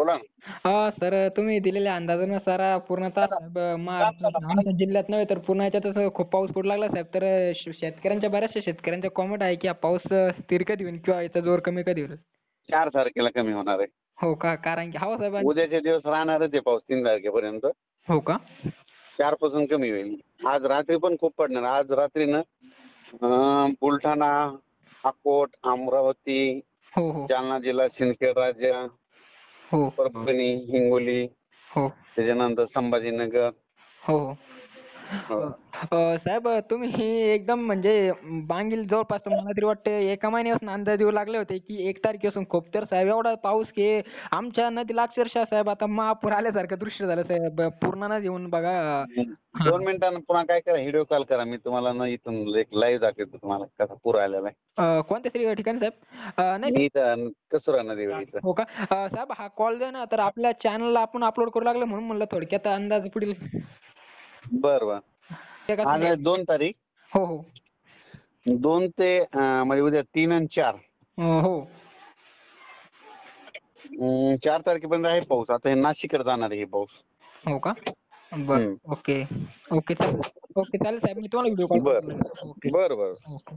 बोला ना. सर तुम्ही दिलेल्या अंदाजानुसार पूर्णतः साहेब आमच्या जिल्ह्यात नव्हे तर पूर्ण याच्यातच खूप पाऊस पडू लागला साहेब. तर शेतकऱ्यांच्या बऱ्याचशा शेतकऱ्यांच्या कॉमेंट आहे की हा पाऊस स्थिर कधी होईल किंवा याचा जोर कमी कधी होईल. 4 तारखेला कमी होणार आहे. हो का? कारण की हो साहेब. उद्याचे दिवस राहणारच आहे पाऊस 3 तारखेपर्यंत. हो का? 4 पासून कमी होईल. आज रात्री पण खूप पडणार. आज रात्री ना बुलढाणा, अकोट, अमरावती, हो हो जालना जिल्हा, सिंदखेड राजा, हो परभणी, हिंगोली, हो त्याच्यानंतर संभाजीनगर. हो हो. हो. साहेब तुम्ही एकदम म्हणजे मागील जवळपास मला तरी वाटतं एका महिन्यापासून अंदाज देऊ लागले होते की 1 तारखेपासून खूप. तर साहेब एवढा पाऊस की आमच्या नदीला अक्षरशः साहेब आता महापूर आल्यासारखं दृश्य झालं साहेब. पूर्ण नदी येऊन बघा. हां. 2 मिनिटांनी पुन्हा काय करा, व्हिडिओ कॉल करा. मी तुम्हाला ना इथून एक लाईव्ह दाखवतो तुम्हाला कसा पूर आलेला आहे. कोणत्या तरी ठिकाणी साहेब? नाही. मी इथं कसुरा नदीवर इथं. हो का? साहेब हा कॉल द्या ना तर आपल्या चॅनलला आपण अपलोड करू लागलो म्हणून म्हणलं थोडक्यात अंदाज पुढील. बरं बरं. ते कसं आज आहे 2 तारीख. हो हो 2 ते म्हणजे उद्या 3 आणि 4. हो 4 तारखेपर्यंत आहे पाऊस. आता हे नाशिककडे जाणार आहे हे पाऊस. हो का? बरं. ओके ओके चालेल. ओके चालेल साहेब मी तुम्हाला व्हिडिओ कॉल बरं करतो. ओके बरं बरं. ओके.